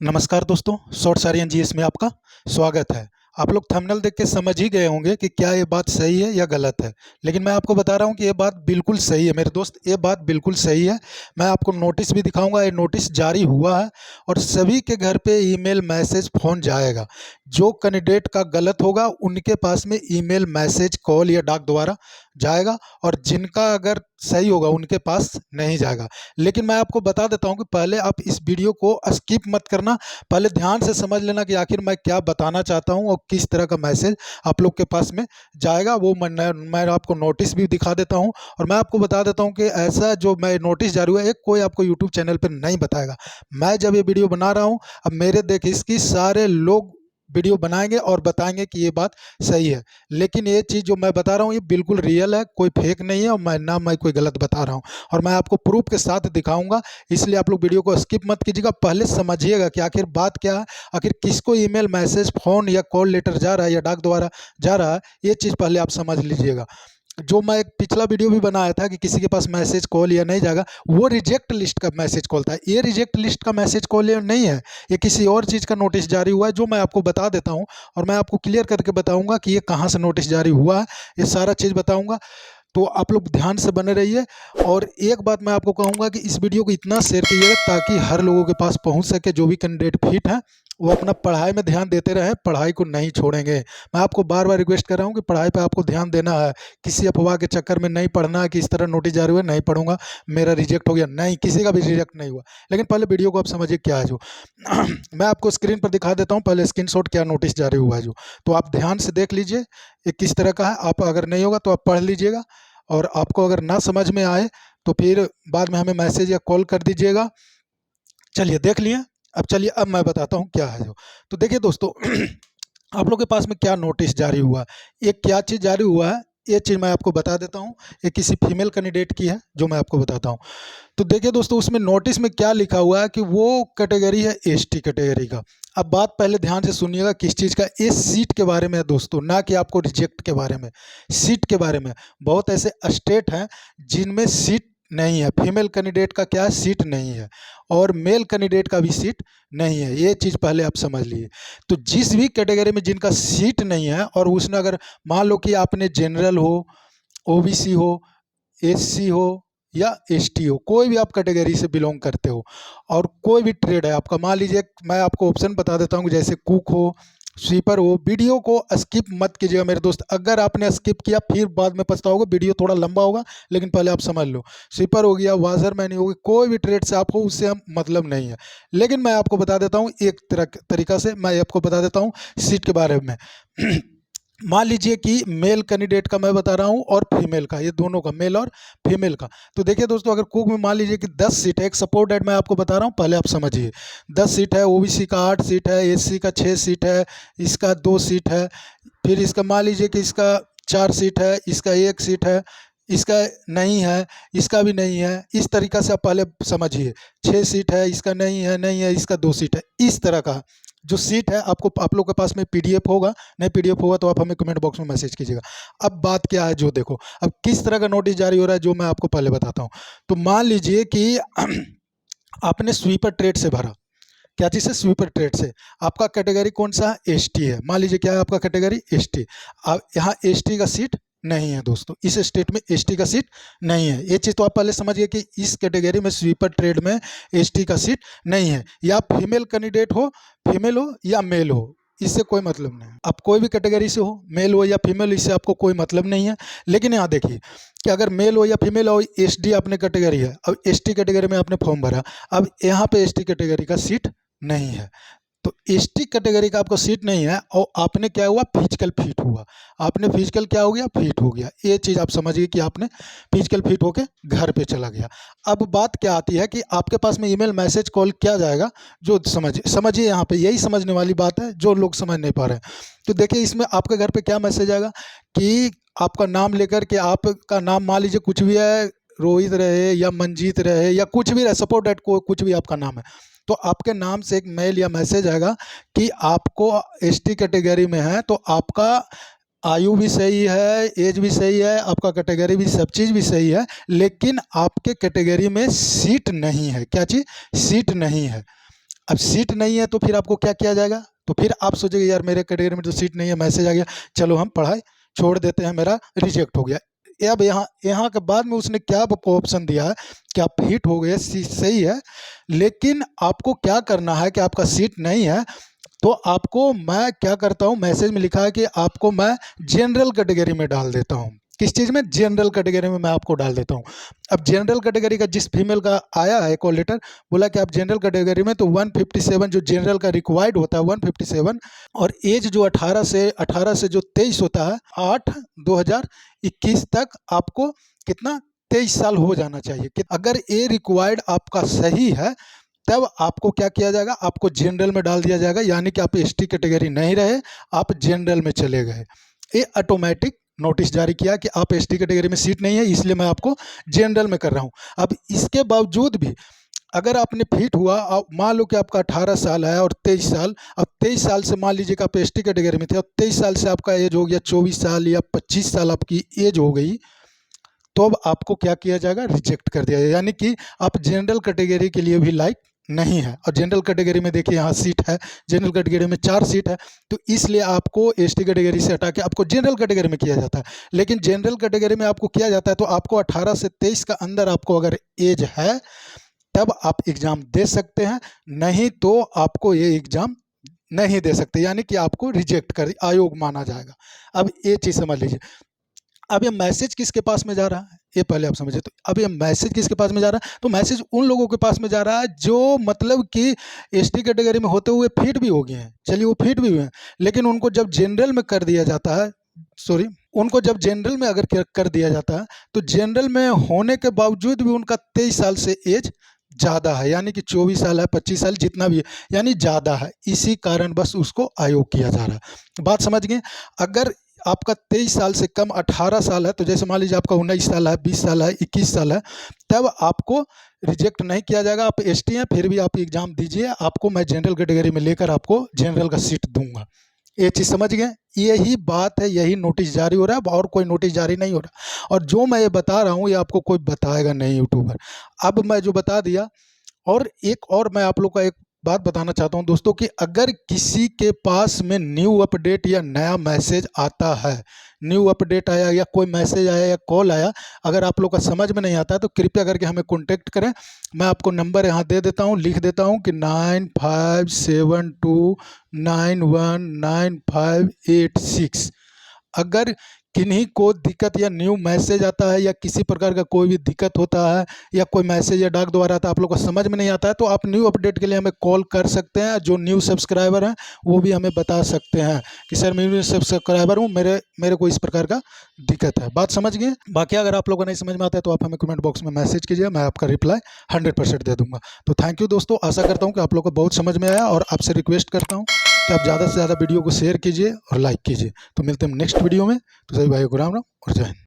नमस्कार दोस्तों, short सारियन GS में आपका स्वागत है। आप लोग थंबनेल देख के समझ ही गए होंगे कि क्या ये बात सही है या गलत है, लेकिन मैं आपको बता रहा हूँ कि ये बात बिल्कुल सही है मेरे दोस्त, ये बात बिल्कुल सही है। मैं आपको नोटिस भी दिखाऊंगा, ये नोटिस जारी हुआ है और सभी के घर पे ईमेल, मैसेज, फ़ोन जाएगा। जो कैंडिडेट का गलत होगा उनके पास में ईमेल, मैसेज, कॉल या डाक द्वारा जाएगा और जिनका अगर सही होगा उनके पास नहीं जाएगा। लेकिन मैं आपको बता देता हूँ कि पहले आप इस वीडियो को स्किप मत करना, पहले ध्यान से समझ लेना कि आखिर मैं क्या बताना चाहता हूँ और किस तरह का मैसेज आप लोग के पास में जाएगा। वो मैं आपको नोटिस भी दिखा देता हूँ और मैं आपको बता देता हूँ कि ऐसा जो मैं नोटिस जारी हुआ है कोई आपको यूट्यूब चैनल पर नहीं बताएगा। मैं जब ये वीडियो बना रहा हूँ, अब मेरे देख इसकी सारे लोग वीडियो बनाएंगे और बताएंगे कि ये बात सही है, लेकिन ये चीज़ जो मैं बता रहा हूँ ये बिल्कुल रियल है, कोई फेक नहीं है और मैं कोई गलत बता रहा हूँ और मैं आपको प्रूफ के साथ दिखाऊंगा। इसलिए आप लोग वीडियो को स्किप मत कीजिएगा, पहले समझिएगा कि आखिर बात क्या है, आखिर किसको ईमेल, मैसेज, फ़ोन या कॉल लेटर जा रहा है या डाक द्वारा जा रहा है, ये चीज़ पहले आप समझ लीजिएगा। जो मैं एक पिछला वीडियो भी बनाया था कि किसी के पास मैसेज कॉल या नहीं जाएगा, वो रिजेक्ट लिस्ट का मैसेज कॉल था। ये रिजेक्ट लिस्ट का मैसेज कॉल या नहीं है, ये किसी और चीज़ का नोटिस जारी हुआ है जो मैं आपको बता देता हूँ और मैं आपको क्लियर करके बताऊंगा कि ये कहाँ से नोटिस जारी हुआ है, ये सारा चीज़ बताऊंगा। तो आप लोग ध्यान से बने रहिए और एक बात मैं आपको कहूँगा कि इस वीडियो को इतना शेयर कीजिएगा ताकि हर लोगों के पास पहुँच सके। जो भी कैंडिडेट फिट हैं वो अपना पढ़ाई में ध्यान देते रहें, पढ़ाई को नहीं छोड़ेंगे। मैं आपको बार बार रिक्वेस्ट कर रहा हूँ कि पढ़ाई पे आपको ध्यान देना है, किसी अफवाह के चक्कर में नहीं पढ़ना है कि इस तरह नोटिस जारी हुआ नहीं पढ़ूंगा मेरा रिजेक्ट हो गया, नहीं, किसी का भी रिजेक्ट नहीं हुआ। लेकिन पहले वीडियो को आप समझिए क्या है जो मैं आपको स्क्रीन पर दिखा देता हूँ, पहले स्क्रीनशॉट क्या नोटिस जारी हुआ है जो, तो आप ध्यान से देख लीजिए ये किस तरह का है। आप अगर नहीं होगा तो आप पढ़ लीजिएगा और आपको अगर ना समझ में आए तो फिर बाद में हमें मैसेज या कॉल कर दीजिएगा। चलिए देख लिए, अब चलिए अब मैं बताता हूँ क्या है जो। तो देखिए दोस्तों आप लोग के पास में क्या नोटिस जारी हुआ है, ये क्या चीज़ जारी हुआ है, ये चीज़ मैं आपको बता देता हूँ। ये किसी फीमेल कैंडिडेट की है जो मैं आपको बताता हूँ। तो देखिए दोस्तों उसमें नोटिस में क्या लिखा हुआ है कि वो कैटेगरी है एसटी कैटेगरी का। अब बात पहले ध्यान से सुनिएगा किस चीज़ का, इस सीट के बारे में है दोस्तों, ना कि आपको रिजेक्ट के बारे में, सीट के बारे में। बहुत ऐसे स्टेट हैं जिनमें सीट नहीं है, फीमेल कैंडिडेट का क्या है, सीट नहीं है और मेल कैंडिडेट का भी सीट नहीं है, ये चीज़ पहले आप समझ लीजिए। तो जिस भी कैटेगरी में जिनका सीट नहीं है और उसने अगर मान लो कि आपने जनरल हो, ओबीसी हो, एससी हो या एसटी हो, कोई भी आप कैटेगरी से बिलोंग करते हो और कोई भी ट्रेड है आपका, मान लीजिए मैं आपको ऑप्शन बता देता हूँ जैसे कुक हो, स्वीपर हो। वीडियो को स्किप मत कीजिएगा मेरे दोस्त, अगर आपने स्किप किया फिर बाद में पछताओगे, वीडियो थोड़ा लंबा होगा लेकिन पहले आप समझ लो। स्वीपर हो गया, वाजरमैन हो गया, कोई भी ट्रेड से आप हो उससे हम मतलब नहीं है, लेकिन मैं आपको बता देता हूँ एक तरीका से, मैं आपको बता देता हूँ सीट के बारे में मान लीजिए कि मेल कैंडिडेट का मैं बता रहा हूं और फीमेल का, ये दोनों का, मेल और फीमेल का। तो देखिए दोस्तों अगर कुक में मान लीजिए कि 10 सीट है, एक सपोर्ट डेट मैं आपको बता रहा हूं, पहले आप समझिए। 10 सीट है, ओबीसी का 8 सीट है, एससी का 6 सीट है, इसका 2 सीट है, फिर इसका मान लीजिए कि इसका 4 सीट है, इसका 1 सीट है, इसका नहीं है, इसका भी नहीं है। इस तरीक़ा से आप पहले समझिए। 6 सीट है, इसका नहीं है, नहीं है, इसका 2 सीट है। इस तरह का जो सीट है आपको, आप लोग के पास में पीडीएफ होगा, नहीं पीडीएफ होगा तो आप हमें कमेंट बॉक्स में मैसेज कीजिएगा। अब बात क्या है जो देखो, अब किस तरह का नोटिस जारी हो रहा है जो मैं आपको पहले बताता हूँ। तो मान लीजिए कि आपने स्वीपर ट्रेड से भरा, क्या चीज़ से, स्वीपर ट्रेड से। आपका कैटेगरी कौन सा है, एसटी है, मान लीजिए क्या है आपका कैटेगरी, एसटी। अब यहाँ एसटी का सीट नहीं है दोस्तों, इस स्टेट में एसटी का सीट नहीं है। ये चीज़ तो आप पहले समझिए कि इस कैटेगरी में स्वीपर ट्रेड में एसटी का सीट नहीं है। या फीमेल कैंडिडेट हो, फीमेल हो या मेल हो, इससे कोई मतलब नहीं है। आप कोई भी कैटेगरी से हो, मेल हो या फीमेल, इससे आपको कोई मतलब नहीं है। लेकिन यहाँ देखिए कि अगर मेल हो या फीमेल हो, एसडी आपने कैटेगरी है, अब एसटी कैटेगरी में आपने फॉर्म भरा, अब यहाँ पे एसटी कैटेगरी का सीट नहीं है। तो एसटी कैटेगरी का आपको सीट नहीं है और आपने क्या हुआ, फिजिकल फिट हुआ, आपने फिजिकल क्या हो गया, फिट हो गया। ये चीज़ आप समझिए कि आपने फिजिकल फिट होके घर पे चला गया। अब बात क्या आती है कि आपके पास में ईमेल, मैसेज, कॉल क्या जाएगा, जो समझिए यहाँ पे यही समझने वाली बात है जो लोग समझ नहीं पा रहे हैं। तो देखिए इसमें आपके घर पे क्या मैसेज आएगा कि आपका नाम लेकर के, आपका नाम मान लीजिए कुछ भी है, रोहित रहे या मंजीत रहे या कुछ भी रहे, सपोर्ट डेट को कुछ भी आपका नाम है, तो आपके नाम से एक मेल या मैसेज आएगा कि आपको एसटी कैटेगरी में है, तो आपका आयु भी सही है, एज भी सही है, आपका कैटेगरी भी, सब चीज़ भी सही है, लेकिन आपके कैटेगरी में सीट नहीं है। क्या चीज़, सीट नहीं है। अब सीट नहीं है तो फिर आपको क्या किया जाएगा? तो फिर आप सोचेंगे यार मेरे कैटेगरी में तो सीट नहीं है, मैसेज आ गया, चलो हम पढ़ाई छोड़ देते हैं, मेरा रिजेक्ट हो गया। अब यहाँ यहाँ के बाद में उसने क्या आपको ऑप्शन दिया है कि आप फिट हो गए, सही है, लेकिन आपको क्या करना है कि आपका सीट नहीं है, तो आपको मैं क्या करता हूँ, मैसेज में लिखा है कि आपको मैं जनरल कैटेगरी में डाल देता हूँ। किस चीज़ में? जनरल कैटेगरी में मैं आपको डाल देता हूँ। अब जनरल कैटेगरी का जिस फीमेल का आया है कॉल लेटर, बोला कि आप जनरल कैटेगरी में, तो 157 जो जनरल का रिक्वायर्ड होता है 157, और एज जो 18 से जो 23 होता है 8/2021 तक आपको कितना 23 साल हो जाना चाहिए। कि अगर ये रिक्वायर्ड आपका सही है तब आपको क्या किया जाएगा, आपको जनरल में डाल दिया जाएगा, यानी कि आप एसटी कैटेगरी नहीं रहे, आप जनरल में चले गए। ये ऑटोमेटिक नोटिस जारी किया कि आप एसटी कैटेगरी में सीट नहीं है, इसलिए मैं आपको जनरल में कर रहा हूँ। अब इसके बावजूद भी अगर आपने फिट हुआ, आप मान लो कि आपका 18 साल है और 23 साल, अब 23 साल से मान लीजिए कि आप एसटी कैटेगरी में थे और 23 साल से आपका एज हो गया 24 साल या 25 साल आपकी एज हो गई, तो अब आपको क्या किया जाएगा, रिजेक्ट कर दिया जाएगा, यानी कि आप जनरल कैटेगरी के लिए भी लायक नहीं है। और जनरल कैटेगरी में देखिए यहाँ सीट है, जनरल कैटेगरी में 4 सीट है, तो इसलिए आपको एसटी कैटेगरी से हटा के आपको जनरल कैटेगरी में किया जाता है। लेकिन जनरल कैटेगरी में आपको किया जाता है तो आपको 18 से 23 का अंदर आपको अगर एज है तब आप एग्ज़ाम दे सकते हैं, नहीं तो आपको ये एग्ज़ाम नहीं दे सकते, यानी कि आपको रिजेक्ट कर आयोग माना जाएगा। अब ये चीज़ समझ लीजिए। अब ये मैसेज किसके पास में जा रहा है, ये पहले आप समझिए। तो अब ये मैसेज किसके पास में जा रहा है, तो मैसेज उन लोगों के पास में जा रहा है जो मतलब कि एसटी कैटेगरी में होते हुए फिट भी हो गए हैं। चलिए वो फिट भी हुए हैं, लेकिन उनको जब जनरल में कर दिया जाता है, सॉरी, उनको जब जनरल में अगर कर दिया जाता है तो जनरल में होने के बावजूद भी उनका 23 साल से एज ज़्यादा है, यानी कि 24 साल है, 25 साल जितना भी है, यानी ज़्यादा है, इसी कारण बस उसको आयोग किया जा रहा है। बात समझ गए? अगर आपका 23 साल से कम 18 साल है, तो जैसे मान लीजिए आपका 19 साल है, 20 साल है, 21 साल है, तब आपको रिजेक्ट नहीं किया जाएगा। आप एसटी हैं फिर भी आप एग्ज़ाम दीजिए, आपको मैं जनरल कैटेगरी में लेकर आपको जनरल का सीट दूंगा। ये चीज़ समझ गए? यही बात है, यही नोटिस जारी हो रहा है, और कोई नोटिस जारी नहीं हो रहा। और जो मैं ये बता रहा हूँ ये आपको कोई बताएगा नहीं यूट्यूबर। अब मैं जो बता दिया, और एक और मैं आप लोग का एक बात बताना चाहता हूं दोस्तों कि अगर किसी के पास में न्यू अपडेट या नया मैसेज आता है, न्यू अपडेट आया या कोई मैसेज आया या कॉल आया, अगर आप लोग का समझ में नहीं आता है तो कृपया करके हमें कॉन्टेक्ट करें। मैं आपको नंबर यहाँ दे देता हूँ, लिख देता हूँ कि 9572919586। अगर किन्हीं को दिक्कत या न्यू मैसेज आता है या किसी प्रकार का कोई भी दिक्कत होता है या कोई मैसेज या डाक द्वारा आता है, आप लोग को समझ में नहीं आता है, तो आप न्यू अपडेट के लिए हमें कॉल कर सकते हैं। जो न्यू सब्सक्राइबर हैं वो भी हमें बता सकते हैं कि सर मैं न्यू सब्सक्राइबर हूँ, मेरे को इस प्रकार का दिक्कत है। बात समझ गए? बाकी अगर आप लोगों को नहीं समझ में आता है तो आप हमें कमेंट बॉक्स में मैसेज कीजिए, मैं आपका रिप्लाई 100% दे दूंगा। तो थैंक यू दोस्तों, आशा करता हूँ कि आप लोग को बहुत समझ में आया, और आपसे रिक्वेस्ट करता हूँ कि आप ज़्यादा से ज़्यादा वीडियो को शेयर कीजिए और लाइक कीजिए। तो मिलते हैं नेक्स्ट वीडियो में। तो सभी भाइयों को राम राम और जय हिंद।